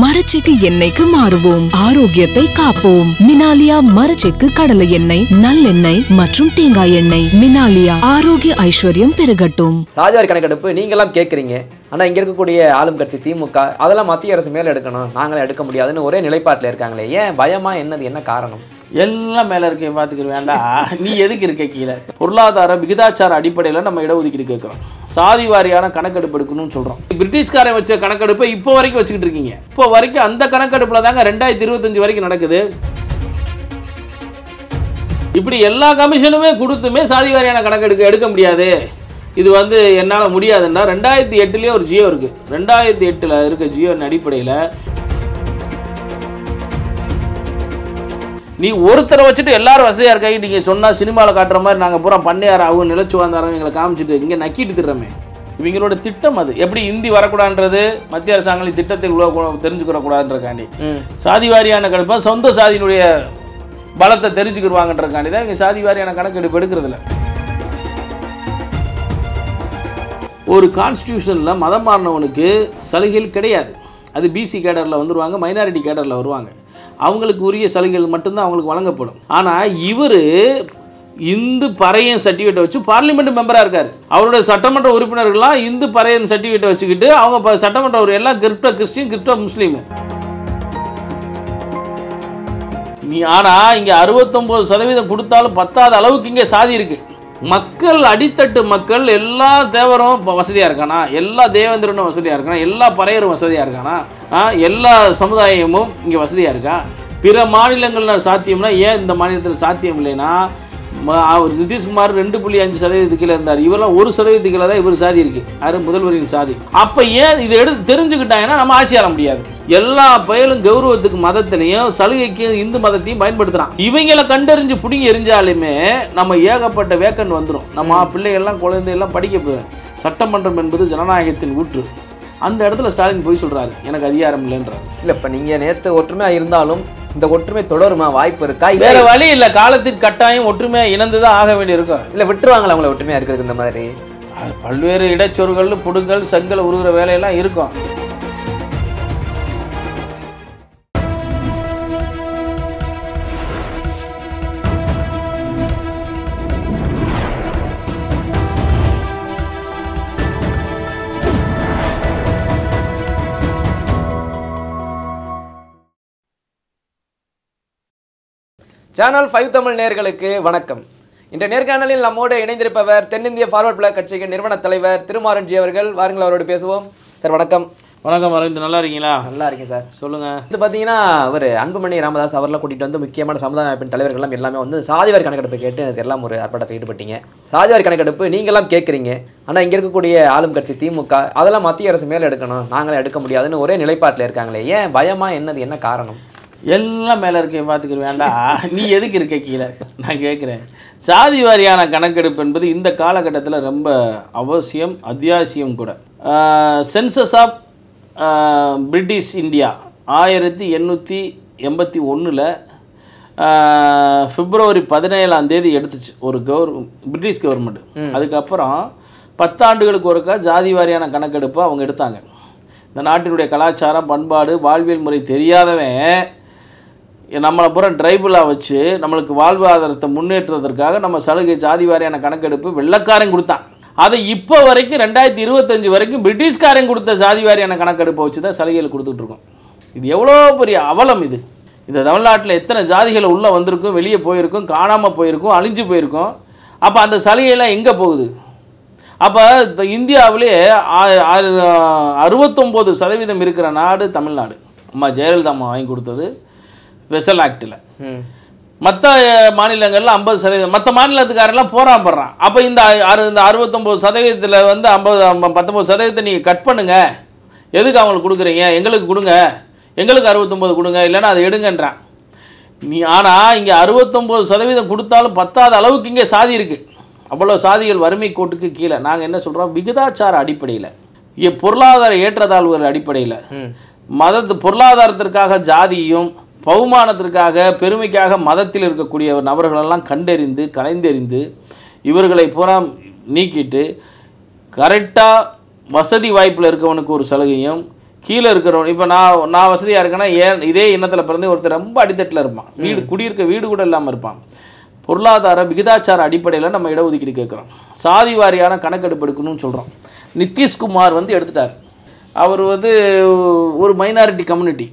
மரச்செக்கு எண்ணெய்க்கு மாறுவோம், ஆரோக்கியத்தை காப்போம். மினாலியா மரச்செக்கு கடலை எண்ணெய், நல்லெண்ணெய் மற்றும் தேங்காய் எண்ணெய். மினாலியா, ஆரோக்கிய ஐஸ்வர்யம் பெருகட்டும். சாதிவாரி கணக்கெடுப்பு நீங்களாம் கேட்குறீங்க, ஆனால் இங்கே இருக்கக்கூடிய ஆளும் கட்சி திமுக அதெல்லாம் மத்திய அரசு மேலே எடுக்கணும், நாங்களே எடுக்க முடியாதுன்னு ஒரே நிலைப்பாட்டில் இருக்காங்களே, ஏன் பயமா? என்னது, என்ன காரணம்? எல்லாம் மேலே இருக்க பார்த்துக்கிற வேண்டாம். நீ எதுக்கு இருக்க கீழே? பொருளாதார விகிதாச்சார அடிப்படையில் நம்ம இடஒதுக்கீடு கேட்குறோம். சாதி வாரியான கணக்கெடுப்பு எடுக்கணும்னு சொல்கிறோம். பிரிட்டிஷ்காரன் வச்ச கணக்கெடுப்பை இப்போ வரைக்கும் வச்சுக்கிட்டு இருக்கீங்க. இப்போ வரைக்கும் அந்த கணக்கெடுப்பில் தாங்க 2025 வரைக்கும் நடக்குது. இப்படி எல்லா கமிஷனுமே கொடுத்துமே சாதி வாரியான கணக்கெடுக்க எடுக்க முடியாது, இது என்னால் முடியாதுன்னா 2008 ஒரு ஜியோ இருக்குது. 2008 இருக்க ஜியோன் அடிப்படையில் நீ ஒருத்தரை வச்சுட்டு எல்லாரும் வசதியாக இருக்காங்க. நீங்கள் சொன்னால் சினிமாவில் காட்டுற மாதிரி நாங்கள் பூரா பண்ணையார் அவங்க நிலச்சி வந்தாரங்க எங்களை காமிச்சிட்டு இங்கே நக்கிட்டு திடுறோமே. இவங்களோட திட்டம் அது. எப்படி இந்தி வரக்கூடாதுன்றது மத்திய அரசாங்கத்தின் திட்டத்தில் தெரிஞ்சுக்கிறக்கூடாதுன்றக்காண்டி சாதி வாரியான கணக்கு சொந்த சாதியினுடைய பலத்தை தெரிஞ்சுக்கிடுவாங்கன்றக்காண்டி தான் இங்கே சாதி வாரியான கணக்கெடுப்பு எடுக்கிறதில்ல. ஒரு கான்ஸ்டியூஷனில் மதம் மாறினவனுக்கு சலுகைகள் கிடையாது. அது பிசி கேடரில் வந்துடுவாங்க, மைனாரிட்டி கேடரில் வருவாங்க. அவங்களுக்கு உரிய சலுகைகள் மட்டும்தான் அவங்களுக்கு வழங்கப்படும். ஆனால் இவர் இந்து பறையன் சர்டிஃபிகேட்டை வச்சு பார்லிமெண்ட் மெம்பராக இருக்கார். அவருடைய சட்டமன்ற உறுப்பினர்கள்லாம் இந்து பறையன் சர்டிஃபிகேட்டை வச்சுக்கிட்டு அவங்க சட்டமன்ற எல்லாம் கிறிஸ்டின், முஸ்லீம். ஆனால் இங்கே 69% கொடுத்தாலும் பத்தாத அளவுக்கு இங்கே சாதி இருக்குது. மக்கள், அடித்தட்டு மக்கள், எல்லா தேவரும் வசதியாக இருக்கானா, எல்லா தேவேந்திரனும் வசதியாக இருக்கானா, எல்லா பறையரும் வசதியாக இருக்கானா, எல்லா சமுதாயமும் இங்கே வசதியாக இருக்கா? பிற மாநிலங்களில் சாத்தியம்னா ஏன் இந்த மாநிலத்தில் சாத்தியம் இல்லைன்னா, நிதிஷ்குமார் 2.5% கீழே இருந்தார். இவரெல்லாம் 1% கீழே தான் இவர் சாதி இருக்குது. அது முதல்வரின் சாதி. அப்போ ஏன் இதை எடுத்து தெரிஞ்சுக்கிட்டாங்கன்னா நம்ம ஆட்சி ஆள முடியாது. எல்லா பயலும் கௌரவத்துக்கு மதத்திலையும் சலுகைக்கு இந்து மதத்தையும் பயன்படுத்துகிறான். இவங்களை கண்டறிஞ்சு பிடிங்கி எரிஞ்சாலுமே நம்ம ஏகப்பட்ட வேக்கன் வந்துடும். நம்ம பிள்ளைகள்லாம் குழந்தைகள்லாம் படிக்க போகிறேன். சட்டமன்றம் என்பது ஜனநாயகத்தின் ஊற்று. அந்த இடத்துல ஸ்டாலின் போய் சொல்கிறாரு எனக்கு அதிகாரம் இல்லைன்றார். இல்லை, இப்போ நீங்கள் நேற்று ஒற்றுமையாக இருந்தாலும் இந்த ஒற்றுமை தொடருமா? வாய்ப்பு இருக்கா? வேற வழி இல்லை, காலத்திற்கு கட்டாயம் ஒற்றுமையாக இணைந்துதான் ஆக வேண்டியிருக்கும். இல்லை விட்டுருவாங்களா அவங்கள ஒற்றுமையாக இருக்கிறது? இந்த மாதிரி பல்வேறு இடைச்சொற்கள், புடுங்கல், செங்கல் உருகிற வேலையெல்லாம் இருக்கும். சேனல் 5 தமிழ் நேயர்களுக்கு வணக்கம். இன்றைய நேர்காணலில் நம்மோடு இணைந்திருப்பவர் தென்னிந்திய ஃபார்வர்ட் பிளாக் கட்சியின் நிறுவன தலைவர் திருமாறன்ஜி அவர்கள். வாருங்கள், அவரோடு பேசுவோம். சார் வணக்கம். வணக்கம் அரவிந்த், நல்லா இருக்கீங்களா? நல்லா இருக்கேன் சார். சொல்லுங்கள். இது பார்த்தீங்கன்னா அவர் அன்புமணி ராமதாஸ் அவரெல்லாம் கூட்டிகிட்டு முக்கியமான சமுதாய அமைப்பின் தலைவர்கள்லாம் எல்லாமே சாதிவாரி கணக்கெடுப்பு கேட்டு எனக்கு எல்லாம் ஒரு ஆர்ப்பாட்டத்தை ஈடுபட்டீங்க. சாதிவாரி கணக்கெடுப்பு நீங்களாம் கேட்குறீங்க, ஆனால் இங்கே இருக்கக்கூடிய ஆளும் கட்சி திமுக அதெல்லாம் மத்திய அரசு மேலே எடுக்கணும், நாங்களே எடுக்க முடியாதுன்னு ஒரே நிலைப்பாட்டில் இருக்காங்களே, ஏன் பயமா? என்னது, என்ன காரணம்? எல்லாம் மேலே இருக்க பார்த்துக்கிற வேண்டாம். நீ எதுக்கு இருக்க கீழே? நான் கேட்குறேன். சாதி வாரியான கணக்கெடுப்பு என்பது இந்த காலகட்டத்தில் ரொம்ப அவசியம், அத்தியாவசியம் கூட. சென்சஸ் ஆஃப் பிரிட்டிஷ் இந்தியா 1881 பிப்ரவரி 17 எடுத்துச்சு ஒரு பிரிட்டிஷ் கவர்மெண்ட். அதுக்கப்புறம் 10 ஆண்டுகளுக்கு ஒருக்கா ஜாதி வாரியான கணக்கெடுப்பு அவங்க எடுத்தாங்க. இந்த நாட்டினுடைய கலாச்சாரம், பண்பாடு, வாழ்வியல் முறை தெரியாதவன் நம்மளை பூரா ட்ரைபிளாக வச்சு நம்மளுக்கு வாழ்வாதாரத்தை முன்னேற்றுவதற்காக நம்ம சலுகை ஜாதி வாரியான கணக்கெடுப்பு வெள்ளக்காரன் கொடுத்தான். அதை இப்போ வரைக்கும் 2025 வரைக்கும் பிரிட்டிஷ்காரன் கொடுத்த ஜாதி வாரியான கணக்கெடுப்பை வச்சு தான் சலுகைகள் கொடுத்துட்ருக்கோம். இது எவ்வளோ பெரிய அவலம் இது! இந்த தமிழ்நாட்டில் எத்தனை ஜாதிகள் உள்ளே வந்திருக்கும், வெளியே போயிருக்கும், காணாமல் போயிருக்கும், அழிஞ்சு போயிருக்கும். அப்போ அந்த சலுகையெல்லாம் எங்கே போகுது? அப்போ இப்போ இந்தியாவிலே 69% இருக்கிற நாடு தமிழ்நாடு. அம்மா ஜெயலலிதா அம்மா வாங்கி கொடுத்தது ஸ்பெஷல் ஆக்டில். மற்ற மாநிலங்களில் 50%, மற்ற மாநிலத்துக்காரெல்லாம் போராடுறான். அப்போ இந்த 69%, 19% நீங்கள் கட் பண்ணுங்க, எதுக்கு அவங்களுக்கு கொடுக்குறீங்க? எங்களுக்கு கொடுங்க, எங்களுக்கு 69 கொடுங்க, இல்லைன்னா அதை எடுங்கன்றான் நீ. ஆனால் இங்கே 69% கொடுத்தாலும் பத்தாத அளவுக்கு இங்கே சாதி இருக்குது. அவ்வளோ சாதிகள் வறுமை கோட்டுக்கு கீழே. நாங்கள் என்ன சொல்கிறோம், விகிதாச்சார அடிப்படையில், பொருளாதார ஏற்றத்தாழ்வுகள் அடிப்படையில், பொருளாதாரத்திற்காக ஜாதியும் பகுமானத்திற்காக பெருமைக்காக மதத்தில் இருக்கக்கூடிய நபர்களெல்லாம் கண்டறிந்து கலைந்தெறிந்து இவர்களை பூரா நீக்கிட்டு கரெக்டாக வசதி வாய்ப்பில் இருக்கவனுக்கு ஒரு சலுகையும் கீழே இருக்கிறோம். இப்போ நான் வசதியாக இருக்கேன்னா இதே இனத்தில் பிறந்து ஒருத்தர் ரொம்ப அடித்தட்டில் இருப்பான், குடியிருக்க வீடு கூட இல்லாமல் இருப்பான். பொருளாதார விகிதாச்சார அடிப்படையில் நம்ம இடஒதுக்கீடு கேட்குறோம், சாதி வாரியான கணக்கெடுப்பு எடுக்கணும்னு சொல்கிறோம். நிதிஷ்குமார் எடுத்துட்டார். அவர் ஒரு மைனாரிட்டி கம்யூனிட்டி,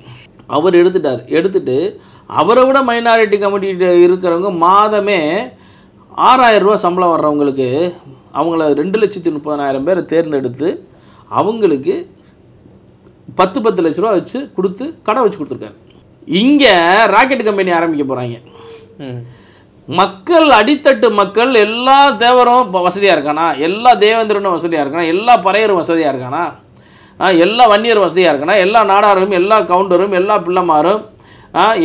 அவர் எடுத்துட்டு அவரை விட மைனாரிட்டி கம்யூனிட்டி இருக்கிறவங்க மாதமே 6,000 ரூபா சம்பளம் வர்றவங்களுக்கு அவங்கள 2,30,000 பேரை தேர்ந்தெடுத்து அவங்களுக்கு 10 லட்ச ரூபா வச்சு கொடுத்து கடை வச்சு கொடுத்துருக்காரு. இங்கே ராக்கெட் கம்பெனி ஆரம்பிக்க போகிறாங்க. மக்கள் அடித்தட்டு மக்கள் எல்லா தேவரும் வசதியாக இருக்கானா, எல்லா தேவேந்திரனும் வசதியாக இருக்கானா, எல்லா பறையரும் வசதியாக இருக்கானா, எல்லா வன்னியரும் வசதியாக இருக்கானா, எல்லா நாடாரும், எல்லா கவுண்டரும், எல்லா பிள்ளைமாரும்,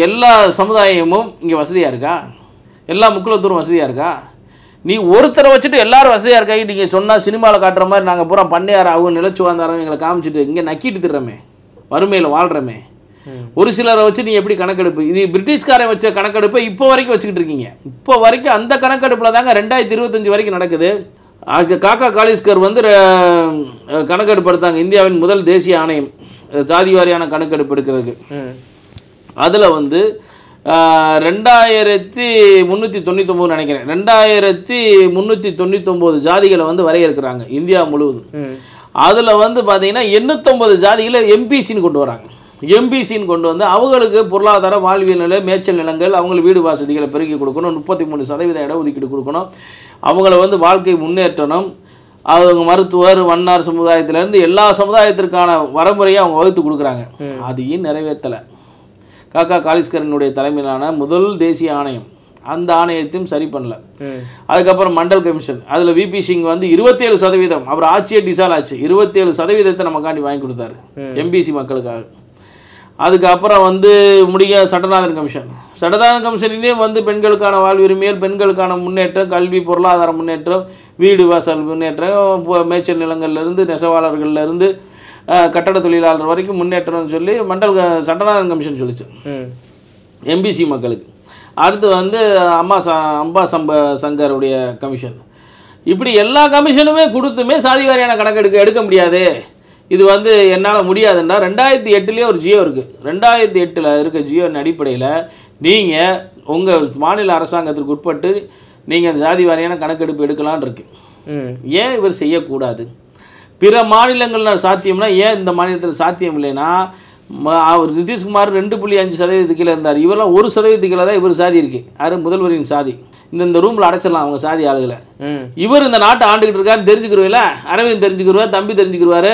எல்லா சமுதாயமும் இங்கே வசதியாக இருக்கா, எல்லா முக்குலத்தூரும் வசதியாக இருக்கா? நீ ஒருத்தரை வச்சுட்டு எல்லாரும் வசதியாக இருக்காங்க நீங்கள் சொன்னால் சினிமாவில் காட்டுற மாதிரி நாங்கள் பூரா பண்ணையார் அவங்க நிலச்சி வாழ்ந்தாரம் எங்களை காமிச்சிட்டு இங்கே நக்கிட்டு திடுறோமே, வறுமையில் வாழ்கிறோமே. ஒரு சிலரை வச்சு நீ எப்படி கணக்கெடுப்பு, இது பிரிட்டிஷ்காரன் வச்ச கணக்கெடுப்பை இப்போ வரைக்கும் வச்சுக்கிட்டு இருக்கீங்க. இப்போ வரைக்கும் அந்த கணக்கெடுப்பில் தாங்க 2025 வரைக்கும் நடக்குது. காக்கா காலிஸ்கர் கணக்கெடுப்பு எடுத்தாங்க, இந்தியாவின் முதல் தேசிய ஆணையம் ஜாதி வாரியான கணக்கெடுப்பு எடுக்கிறதுக்கு. அதில் 2399 நினைக்கிறேன், 2399 ஜாதிகளை வரையறுக்கிறாங்க இந்தியா முழுவதும். அதில் பார்த்தீங்கன்னா 89 ஜாதிகளை எம்பிசின்னு கொண்டு வராங்க. எம்பிசின்னு கொண்டு வந்து அவங்களுக்கு பொருளாதார வாழ்வியல் நிலை, மேய்ச்சல் நிலங்கள், அவங்களுக்கு வீடு வசதிகளை பெருக்கி கொடுக்கணும், 33% இடஒதுக்கீடு கொடுக்கணும், அவங்கள வாழ்க்கை முன்னேற்றணும், அவங்க மருத்துவர் வண்ணார் சமுதாயத்திலேருந்து எல்லா சமுதாயத்திற்கான வரமுறையை அவங்க வகுத்து கொடுக்குறாங்க. அதையும் நிறைவேற்றலை. காக்கா காலிஸ்கரனுடைய தலைமையிலான முதல் தேசிய ஆணையம் அந்த ஆணையத்தையும் சரி பண்ணல. அதுக்கப்புறம் மண்டல் கமிஷன், அதில் விபி சிங் 27%, அவர் ஆட்சியே டிசால் ஆச்சு, 27% நமக்காண்டி வாங்கி கொடுத்தாரு எம்பிசி மக்களுக்காக. அதுக்கப்புறம் முடிய சட்டநாதன் கமிஷன், சட்டநாதன் கமிஷன்லேயே பெண்களுக்கான வாழ்வுரிமையல், பெண்களுக்கான முன்னேற்றம், கல்வி, பொருளாதார முன்னேற்றம், வீடு வாசல் முன்னேற்றம், மேய்ச்சல் நிலங்கள்லேருந்து நெசவாளர்கள்லேருந்து கட்டட தொழிலாளர் வரைக்கும் முன்னேற்றம்னு சொல்லி சட்டநாதன் கமிஷன் சொல்லிச்சு எம்பிசி மக்களுக்கு. அடுத்து அம்பா சங்கருடைய கமிஷன். இப்படி எல்லா கமிஷனுமே கொடுத்துமே சாதி வாரியான கணக்கெடுக்க எடுக்க முடியாது, இது என்னால் முடியாதுன்னா 2008 ஒரு ஜியோ இருக்குது. 2008 இருக்க ஜியோவின் அடிப்படையில் நீங்கள் உங்கள் மாநில அரசாங்கத்திற்கு உட்பட்டு நீங்கள் அந்த ஜாதி வாரியான கணக்கெடுப்பு எடுக்கலான் இருக்கு. ஏன் இவர் செய்யக்கூடாது? பிற மாநிலங்கள் சாத்தியம்னா ஏன் இந்த மாநிலத்தில் சாத்தியம் இல்லைன்னா, அவர் நிதிஷ்குமார் 2.5% கீழே இருந்தார், இவரெல்லாம் 1% கீழே தான் இவர் சாதி இருக்குது. யார்? முதல்வரின் சாதி. இந்த ரூமில் அடைச்சிடலாம் அவங்க சாதி ஆளுகளை. இவர் இந்த நாட்டை ஆண்டுகிட்டு இருக்காருன்னு தெரிஞ்சுக்கிறோம்ல, அரவிந்த் தெரிஞ்சுக்கிடுவார், தம்பி தெரிஞ்சுக்கிடுவாரு.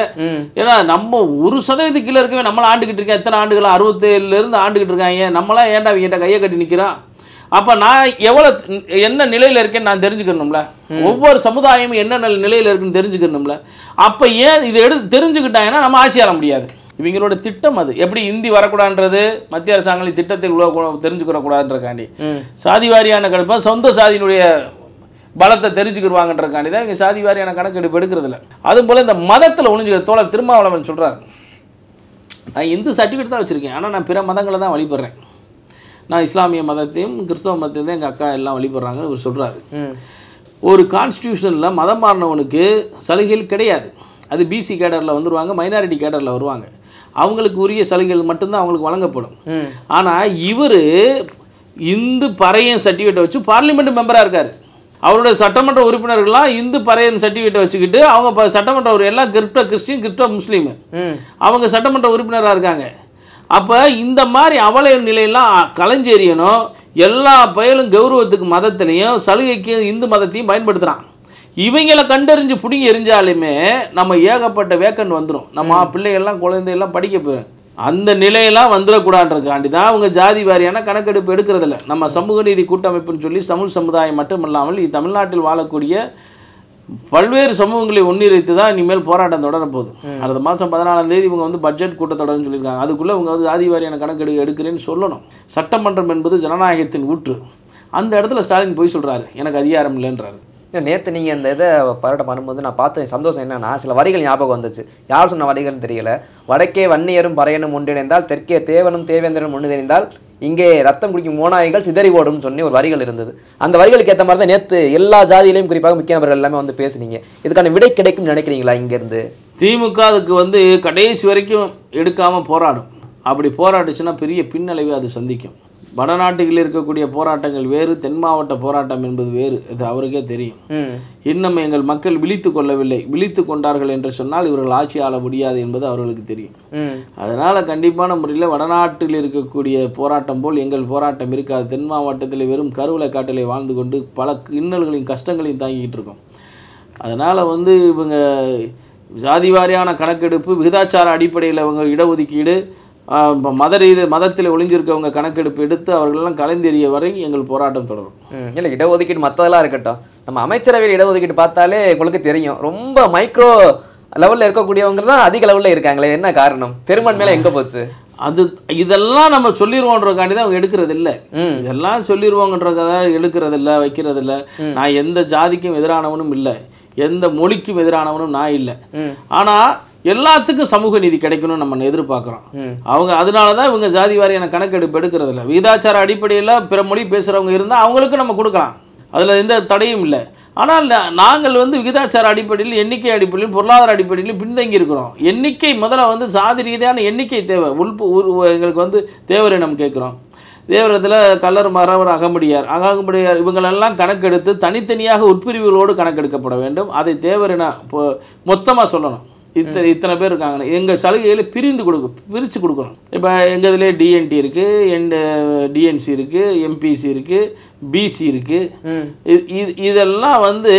ஏன்னா நம்ம 1% கீழே இருக்கவே நம்மளை ஆண்டுகிட்டு இருக்கேன், எத்தனை ஆண்டுகள் 67 ஆண்டுகிட்டு இருக்காங்க, நம்மளாம் ஏன்டா அவங்க கையை கட்டி நிற்கிறோம்? அப்போ நான் என்ன நிலையில் இருக்கேன்னு நான் தெரிஞ்சுக்கணும்ல, ஒவ்வொரு சமுதாயமும் என்ன நிலையில் இருக்குன்னு தெரிஞ்சுக்கணும்ல. அப்போ ஏன் இதை தெரிஞ்சுக்கிட்டாங்கன்னா நம்ம ஆட்சி ஆள முடியாது. இவங்களோட திட்டம் அது. எப்படி இந்தி வரக்கூடாதுன்றது மத்திய அரசாங்கங்களின் திட்டத்தில் தெரிஞ்சுக்கிறக்கூடாதுன்றக்காண்டி சாதி வாரியான கணக்கு, சொந்த சாதியினுடைய பலத்தை தெரிஞ்சுக்கிடுவாங்கன்றக்காண்டி தான் இவங்க சாதி வாரியான கணக்கெடுப்பு எடுக்கிறதில்ல. அதுபோல் இந்த மதத்தில் ஒழிஞ்சுக்கிற தோழர் திருமாவளவன் சொல்கிறார், நான் இந்து சர்டிஃபிகேட் தான் வச்சுருக்கேன், ஆனால் நான் பிற மதங்களை தான் வழிபடுறேன், நான் இஸ்லாமிய மதத்தையும் கிறிஸ்தவ மதத்தையும் தான் எங்கள் அக்கா எல்லாம் வழிபடுறாங்க இவர் சொல்கிறாரு. ஒரு கான்ஸ்டியூஷனில் மதம் மாறினவனுக்கு சலுகைகள் கிடையாது. அது பிசி கேடரில் வந்துடுவாங்க, மைனாரிட்டி கேடரில் வருவாங்க, அவங்களுக்கு உரிய சலுகைகள் மட்டும்தான் அவங்களுக்கு வழங்கப்படும். ஆனால் இவர் இந்து பறையன் சர்டிஃபிகேட்டை வச்சு பார்லிமெண்ட் மெம்பராக இருக்கார். அவருடைய சட்டமன்ற உறுப்பினர்கள்லாம் இந்து பறையன் சர்டிஃபிகேட்டை வச்சுக்கிட்டு அவங்க சட்டமன்ற எல்லாம் கிறிஸ்டின், முஸ்லீமு, அவங்க சட்டமன்ற உறுப்பினராக இருக்காங்க. அப்போ இந்த மாதிரி அவல நிலையெல்லாம் கலைஞ்செறியணும். எல்லா பயலும் கௌரவத்துக்கு மதத்திலையும் சலுகைக்கு இந்து மதத்தையும் பயன்படுத்துகிறான். இவங்களை கண்டறிஞ்சு பிடிங்கி எரிஞ்சாலுமே நம்ம ஏகப்பட்ட வேக்கன் வந்துடும், நம்ம பிள்ளைகள்லாம் குழந்தைகள்லாம் படிக்க போயிடும். அந்த நிலையெல்லாம் வந்துடக்கூடாதுன்றதுக்காண்டி தான் அவங்க ஜாதி வாரியான கணக்கெடுப்பு எடுக்கிறதில்ல. நம்ம சமூக நீதி கூட்டமைப்புன்னு சொல்லி தமிழ் சமுதாயம் மட்டும் இல்லாமல் தமிழ்நாட்டில் வாழக்கூடிய பல்வேறு சமூகங்களை ஒன்றிணைத்து தான் இனிமேல் போராட்டம் தொடர போகுது. அடுத்த மாதம் 14ஆம் தேதி இவங்க பட்ஜெட் கூட்டத்தொடர்னு சொல்லியிருக்காங்க. அதுக்குள்ளே இவங்க ஜாதி வாரியான கணக்கெடுப்பு எடுக்கிறேன்னு சொல்லணும். சட்டமன்றம் என்பது ஜனநாயகத்தின் ஊற்று. அந்த இடத்துல ஸ்டாலின் போய் சொல்கிறாரு, எனக்கு அதிகாரம் இல்லைன்றாரு. நேற்று நீங்கள் இந்த இதை போராட்டம் பண்ணும்போது நான் பார்த்த சந்தோஷம் என்னன்னா, சில வரிகள் ஞாபகம் வந்துச்சு. யார் சொன்ன வரிகள்னு தெரியல. வடக்கே வன்னியரும் பறையனும் ஒன்றிணைந்தால், தெற்கே தேவனும் தேவேந்திரனும் ஒன்றிணைந்தால், இங்கே ரத்தம் குடிக்கும் ஓநாய்கள் சிதறி ஓடும்னு சொல்லி ஒரு வரிகள் இருந்தது. அந்த வரிகளுக்கு ஏற்ற மாதிரி தான் நேற்று எல்லா ஜாதியிலையும் குறிப்பாக முக்கிய நபர்கள் எல்லாமே பேசுனீங்க. இதுக்கான விடை கிடைக்கும்னு நினைக்கிறீங்களா? இங்கேருந்து திமுக அதுக்கு வந்து கடைசி வரைக்கும் எடுக்காமல் போராடும். அப்படி போராட்டுச்சுன்னா பெரிய பின்னடைவை அது சந்திக்கும். வடநாட்டுகளில் இருக்கக்கூடிய போராட்டங்கள் வேறு, தென் மாவட்ட போராட்டம் என்பது வேறு. இது அவருக்கே தெரியும். இன்னும் எங்கள் மக்கள் விழித்து கொள்ளவில்லை. விழித்து கொண்டார்கள் என்று சொன்னால் இவர்கள் ஆட்சி ஆள முடியாது என்பது அவர்களுக்கு தெரியும். அதனால் கண்டிப்பான முறையில் வடநாட்டில் இருக்கக்கூடிய போராட்டம் போல் எங்கள் போராட்டம் இருக்காது. தென் மாவட்டத்தில் வெறும் கருவலை காட்டிலே வாழ்ந்து கொண்டு பல இன்னல்களையும் கஷ்டங்களையும் தாங்கிக்கிட்டு இருக்கோம். அதனால் வந்து இவங்க ஜாதி வாரியான கணக்கெடுப்பு, விகிதாச்சார அடிப்படையில் அவங்க இடஒதுக்கீடு, மதத்தில் ஒளிஞ்சிருக்கவங்க கணக்கெடுப்பு எடுத்து அவர்களெல்லாம் கலைந்தெறிய வரை எங்கள் போராட்டம் தொடரும். இல்லை, இடஒதுக்கீடு மற்றதெல்லாம் இருக்கட்டும், நம்ம அமைச்சரவையில் இடஒதுக்கீடு பார்த்தாலே உங்களுக்கு தெரியும், ரொம்ப மைக்ரோ லெவலில் இருக்கக்கூடியவங்க தான் அதிக லெவலில் இருக்காங்களே. என்ன காரணம்? பெரும்பான்மையில எங்கே போச்சு? அது இதெல்லாம் நம்ம சொல்லிடுவோன்றக்காண்டி தான் அவங்க எடுக்கிறது இல்லை. இதெல்லாம் சொல்லிடுவோங்கன்றக்காக எடுக்கிறது இல்லை, வைக்கிறது இல்லை. நான் எந்த ஜாதிக்கும் எதிரானவனும் இல்லை, எந்த மொழிக்கும் எதிரானவனும் நான் இல்லை. ஆனால் எல்லாத்துக்கும் சமூக நீதி கிடைக்கணும்னு நம்ம எதிர்பார்க்குறோம். அவங்க அதனால தான் இவங்க ஜாதி வாரியான கணக்கெடுப்பு எடுக்கிறது இல்லை. விகிதாச்சார அடிப்படையில் பிற மொழி பேசுகிறவங்க இருந்தால் அவங்களுக்கு நம்ம கொடுக்கலாம், அதில் எந்த தடையும் இல்லை. ஆனால் நாங்கள் வந்து விகிதாச்சார அடிப்படையில், எண்ணிக்கை அடிப்படையில், பொருளாதார அடிப்படையில் பின்தங்கி இருக்கிறோம். எண்ணிக்கை முதல்ல வந்து சாதி ரீதியான எண்ணிக்கை தேவை. எங்களுக்கு வந்து தேவரினம் கேட்குறோம். தேவரத்தில் கல்லர், மறவர், அகமுடியார் இவங்களெல்லாம் கணக்கெடுத்து தனித்தனியாக உட்பிரிவுகளோடு கணக்கெடுக்கப்பட வேண்டும். அதை தேவரின மொத்தமாக சொல்லணும். இத்தனை பேர் இருக்காங்க, எங்கள் சலுகையில் பிரித்து கொடுக்கணும். இப்போ எங்கள் இதில் டிஎன்டி இருக்குது, டிஎன்சி இருக்குது, எம்பிசி இருக்குது, பிசி இருக்குது. இதெல்லாம் வந்து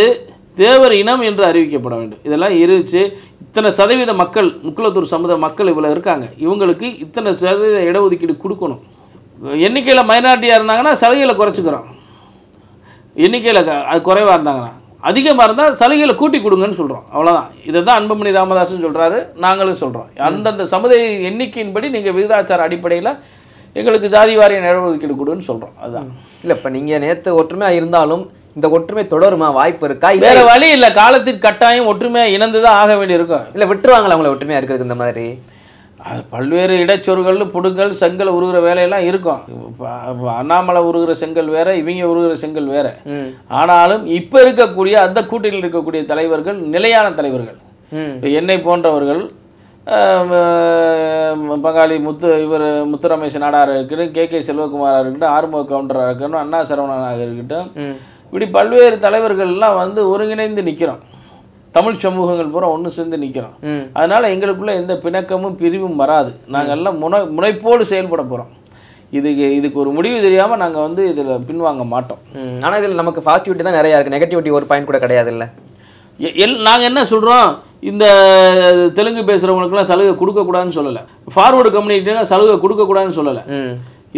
தேவர் இனம் என்று அறிவிக்கப்பட வேண்டும். இதெல்லாம் இருந்துச்சு. இத்தனை சதவீத மக்கள், முக்குளத்தூர் சமுதாய மக்கள் இவ்வளோ இருக்காங்க, இவங்களுக்கு இத்தனை சதவீத இடஒதுக்கீடு கொடுக்கணும். எண்ணிக்கையில் மைனாரிட்டியாக இருந்தாங்கன்னா சலுகையில் குறைச்சிக்கிறோம். எண்ணிக்கையில் அது குறைவாக இருந்தாங்கன்னா, அதிகமாக இருந்தால் சலுகைகளை கூட்டி கொடுங்கன்னு சொல்கிறோம். அவ்வளோதான். இதை தான் அன்புமணி ராமதாஸும் சொல்கிறாரு, நாங்களும் சொல்கிறோம். அந்தந்த சமுதாய எண்ணிக்கையின்படி நீங்கள் விகிதாச்சார அடிப்படையில் எங்களுக்கு ஜாதி வாரிய இடஒதுக்கீடு கொடுன்னு சொல்கிறோம். அதுதான். இல்லை, இப்போ நீங்கள் நேற்று ஒற்றுமையாக இருந்தாலும் இந்த ஒற்றுமை தொடருமா? வாய்ப்பு இருக்கா? வேறு வழி இல்லை, காலத்திற்கு கட்டாயம் ஒற்றுமையாக இணைந்து தான் ஆக வேண்டியிருக்கும். இல்லை, விட்டுருவாங்களா அவங்கள ஒற்றுமையாக இருக்கிறதுக்கு? இந்த மாதிரி பல்வேறு இடைச்சொருகள், புடுங்கல், செங்கல் உருகிற வேலையெல்லாம் இருக்கும். அண்ணாமலை உருகிற செங்கல் வேற, இவங்க உருகிற செங்கல் வேற. ஆனாலும் இப்போ இருக்கக்கூடிய அந்த கூட்டணியில் இருக்கக்கூடிய தலைவர்கள் நிலையான தலைவர்கள். இப்போ என்னை போன்றவர்கள், பங்காளி முத்துரமேஷ் நாடாராக இருக்கட்டும், கே செல்வகுமாராக இருக்கட்டும், ஆறுமுக கவுண்டராக இருக்கட்டும், அண்ணா சரவணனாக இருக்கட்டும், இப்படி பல்வேறு தலைவர்கள்லாம் வந்து ஒருங்கிணைந்து நிற்கிறோம். தமிழ் சமூகங்கள் பூரா ஒன்று சேர்ந்து நிற்கிறோம். அதனால் எங்களுக்குள்ள எந்த பிணக்கமும் பிரிவும் வராது. நாங்கள் எல்லாம் முனைப்போடு செயல்பட போகிறோம். இதுக்கு ஒரு முடிவு தெரியாமல் நாங்கள் வந்து இதில் பின்வாங்க மாட்டோம். ஆனால் இதில் நமக்கு பாசிட்டிவிட்டி தான் நிறையா இருக்குது, நெகட்டிவிட்டி ஒரு பாயிண்ட் கூட கிடையாது. இல்லை, நாங்கள் என்ன சொல்கிறோம், இந்த தெலுங்கு பேசுகிறவங்களுக்குலாம் சலுகை கொடுக்கக்கூடாதுன்னு சொல்லலை, ஃபார்வர்டு கம்யூனிட்டினா சலுகை கொடுக்கக்கூடாதுன்னு சொல்லலை.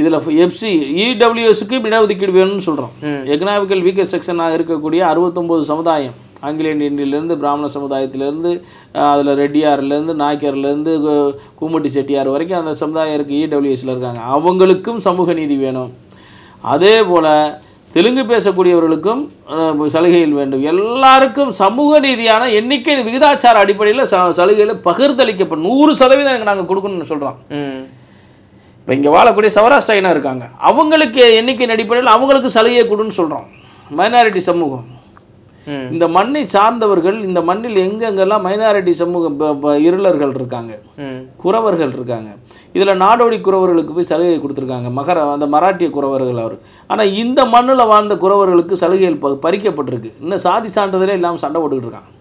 இதில் எஃப்சி இடபிள்யூஎஸ்க்கு இடஒதுக்கீடு வேணும்னு சொல்கிறோம். எக்கனாமிக்கல் வீக்கர் செக்ஷனாக இருக்கக்கூடிய 69 சமுதாயம், ஆங்கில இந்தியிலேருந்து, பிராமண சமுதாயத்திலேருந்து, அதில் ரெட்டியார்லேருந்து, நாய்க்கர்லேருந்து, கூமட்டி செட்டியார் வரைக்கும் அந்த சமுதாயம் இருக்குது, இடபிள்யூஎஸில் இருக்காங்க. அவங்களுக்கும் சமூக நீதி வேணும். அதே போல் தெலுங்கு பேசக்கூடியவர்களுக்கும் சலுகைகள் வேண்டும். எல்லாருக்கும் சமூக நீதியான எண்ணிக்கை விகிதாச்சார அடிப்படையில் சலுகையில் பகிர்ந்தளிக்கப்படும். 100% நாங்கள் கொடுக்கணும்னு சொல்கிறோம். இப்போ இங்கே வாழக்கூடிய சௌராஷ்டிரா இனம் இருக்காங்க, அவங்களுக்கு எண்ணிக்கையின் அடிப்படையில் அவங்களுக்கு சலுகையை கொடுன்னு சொல்கிறோம். மைனாரிட்டி சமூகம், இந்த மண்ணை சார்ந்தவர்கள், இந்த மண்ணில் எங்கெங்கெல்லாம் மைனாரிட்டி சமூகம், இருளர்கள் இருக்காங்க, குறவர்கள் இருக்காங்க. இதில் நாடோடி குறவர்களுக்கு போய் சலுகை கொடுத்துருக்காங்க, அந்த மராட்டிய குறவர்கள் அவர். ஆனால் இந்த மண்ணில் வாழ்ந்த குறவர்களுக்கு சலுகைகள் பறிக்கப்பட்டிருக்கு. இன்னும் சாதி சான்றிதழே இல்லாமல் சண்டை போட்டுக்கிட்டு இருக்காங்க.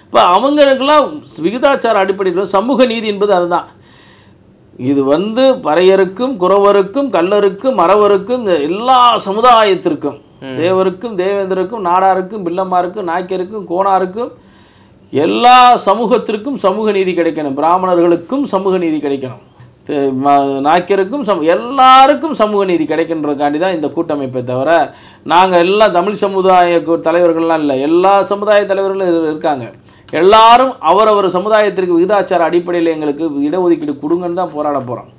இப்போ அவங்களுக்கெல்லாம் விகிதாச்சார அடிப்படையில் சமூக நீதி என்பது அதுதான். இது வந்து பறையருக்கும், குறவருக்கும், கல்லருக்கும், மறவருக்கும், எல்லா சமுதாயத்திற்கும், தேவருக்கும், தேவேந்திரருக்கும், நாடாருக்கும், பில்லம்மாருக்கும், நாய்க்கருக்கும், கோணாருக்கும், எல்லா சமூகத்திற்கும் சமூக நீதி கிடைக்கணும். பிராமணர்களுக்கும் சமூக நீதி கிடைக்கணும், நாய்க்கருக்கும் எல்லாருக்கும் சமூக நீதி கிடைக்கின்றதுக்காண்டி தான் இந்த கூட்டமைப்பை தவிர நாங்கள் எல்லாம் தமிழ் சமுதாய தலைவர்கள்லாம் இல்லை, எல்லா சமுதாய தலைவர்களும் இருக்காங்க. எல்லாரும் அவரவர் சமுதாயத்திற்கு விகிதாச்சார அடிப்படையில் எங்களுக்கு இடஒதுக்கீடு கொடுங்கன்னு தான் போராட போகிறோம்.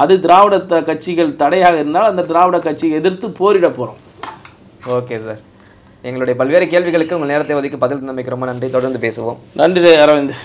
அது திராவிட கட்சிகள் தடையாக இருந்தால் அந்த திராவிட கட்சியை எதிர்த்து போரிட போகிறோம். ஓகே சார், எங்களுடைய பல்வேறு கேள்விகளுக்கு உங்கள் நேரத்தை ஒதுக்கி பதில் தந்தமைக்கு ரொம்ப நன்றி. தொடர்ந்து பேசுவோம். நன்றி அரவிந்த்.